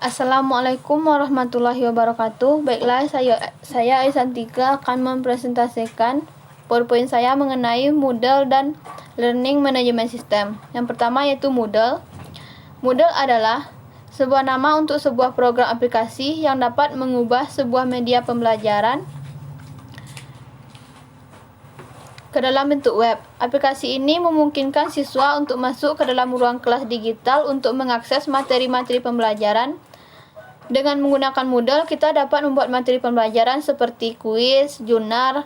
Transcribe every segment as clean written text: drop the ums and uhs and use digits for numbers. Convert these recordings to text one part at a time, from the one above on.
Assalamualaikum warahmatullahi wabarakatuh. Baiklah, saya Aisantika akan mempresentasikan PowerPoint saya mengenai Moodle dan Learning Management System. Yang pertama yaitu Moodle. Moodle adalah sebuah nama untuk sebuah program aplikasi yang dapat mengubah sebuah media pembelajaran ke dalam bentuk web. Aplikasi ini memungkinkan siswa untuk masuk ke dalam ruang kelas digital untuk mengakses materi-materi pembelajaran. Dengan menggunakan Moodle, kita dapat membuat materi pembelajaran seperti kuis, jurnal,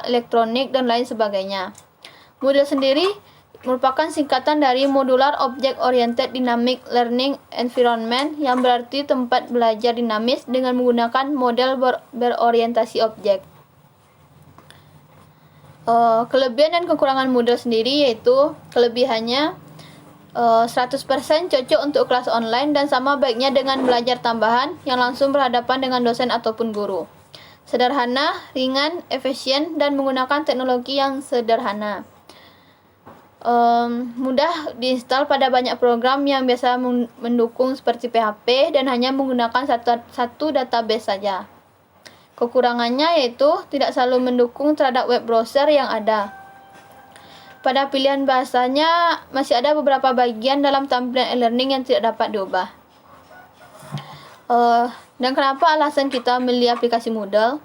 elektronik, dan lain sebagainya. Moodle sendiri merupakan singkatan dari Modular Object Oriented Dynamic Learning Environment, yang berarti tempat belajar dinamis dengan menggunakan model berorientasi objek. Kelebihan dan kekurangan Moodle sendiri yaitu kelebihannya 100% cocok untuk kelas online dan sama baiknya dengan belajar tambahan yang langsung berhadapan dengan dosen ataupun guru. Sederhana, ringan, efisien, dan menggunakan teknologi yang sederhana. Mudah diinstal pada banyak program yang biasa mendukung seperti PHP dan hanya menggunakan satu database saja. Kekurangannya yaitu tidak selalu mendukung terhadap web browser yang ada. Pada pilihan bahasanya masih ada beberapa bagian dalam tampilan e-learning yang tidak dapat diubah. Dan kenapa alasan kita memilih aplikasi Moodle?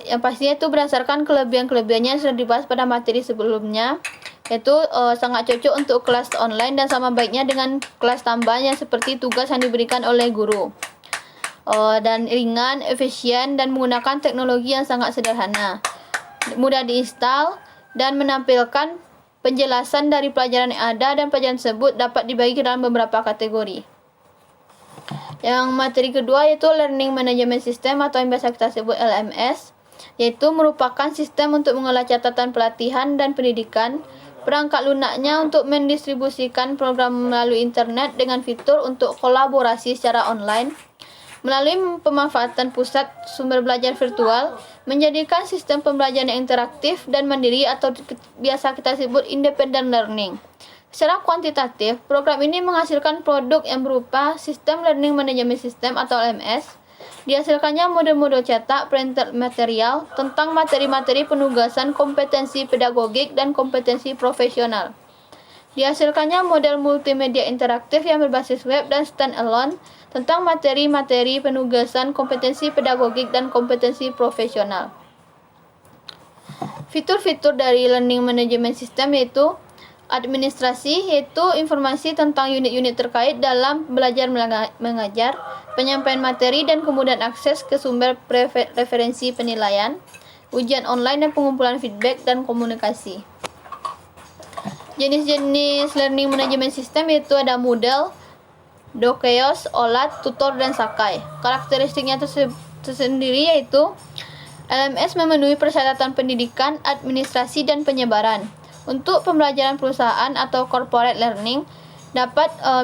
Yang pastinya itu berdasarkan kelebihan-kelebihannya yang sudah dibahas pada materi sebelumnya, yaitu sangat cocok untuk kelas online dan sama baiknya dengan kelas tambahan yang seperti tugas yang diberikan oleh guru. Dan ringan, efisien, dan menggunakan teknologi yang sangat sederhana, mudah diinstal, dan menampilkan penjelasan dari pelajaran yang ada, dan pelajaran tersebut dapat dibagi ke dalam beberapa kategori. Yang materi kedua yaitu Learning Management System atau yang biasa kita sebut LMS, yaitu merupakan sistem untuk mengolah catatan pelatihan dan pendidikan. Perangkat lunaknya untuk mendistribusikan program melalui internet dengan fitur untuk kolaborasi secara online. Melalui pemanfaatan pusat sumber belajar virtual, menjadikan sistem pembelajaran yang interaktif dan mandiri atau biasa kita sebut independent learning. Secara kuantitatif, program ini menghasilkan produk yang berupa Sistem Learning Management System atau LMS. Dihasilkannya model-model cetak printed material tentang materi-materi penugasan kompetensi pedagogik dan kompetensi profesional. Dihasilkannya model multimedia interaktif yang berbasis web dan standalone tentang materi-materi penugasan kompetensi pedagogik dan kompetensi profesional. Fitur-fitur dari Learning Management System yaitu administrasi, yaitu informasi tentang unit-unit terkait dalam belajar mengajar, penyampaian materi dan kemudahan akses ke sumber referensi penilaian, ujian online dan pengumpulan feedback dan komunikasi. Jenis-jenis Learning Management System yaitu ada Moodle, Dokeos, OLAT, Tutor, dan Sakai. Karakteristiknya tersendiri yaitu LMS memenuhi persyaratan pendidikan, administrasi, dan penyebaran. Untuk pembelajaran perusahaan atau corporate learning,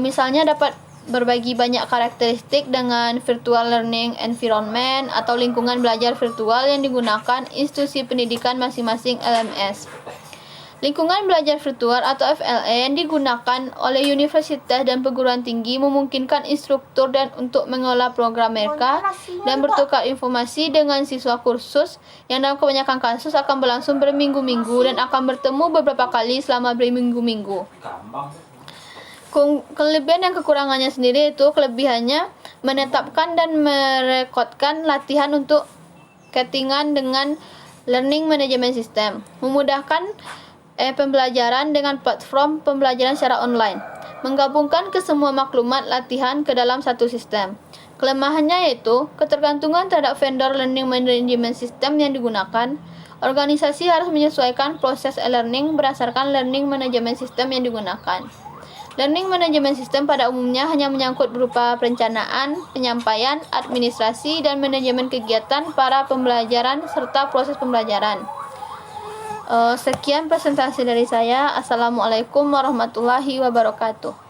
misalnya dapat berbagi banyak karakteristik dengan virtual learning environment atau lingkungan belajar virtual yang digunakan institusi pendidikan masing-masing LMS. Lingkungan belajar virtual atau FLE yang digunakan oleh universitas dan perguruan tinggi memungkinkan instruktur untuk mengelola program mereka dan bertukar informasi dengan siswa kursus yang dalam kebanyakan kasus akan berlangsung berminggu-minggu dan akan bertemu beberapa kali selama berminggu-minggu. Kelebihan dan kekurangannya sendiri itu kelebihannya menetapkan dan merekodkan latihan untuk settingan dengan Learning Management System, memudahkan pembelajaran dengan platform pembelajaran secara online, menggabungkan kesemua maklumat latihan ke dalam satu sistem. Kelemahannya yaitu ketergantungan terhadap vendor Learning Management System yang digunakan. Organisasi harus menyesuaikan proses e-learning berdasarkan Learning Management System yang digunakan. Learning Management System pada umumnya hanya menyangkut berupa perencanaan, penyampaian, administrasi, dan manajemen kegiatan para pembelajaran serta proses pembelajaran. Sekian presentasi dari saya. Assalamualaikum warahmatullahi wabarakatuh.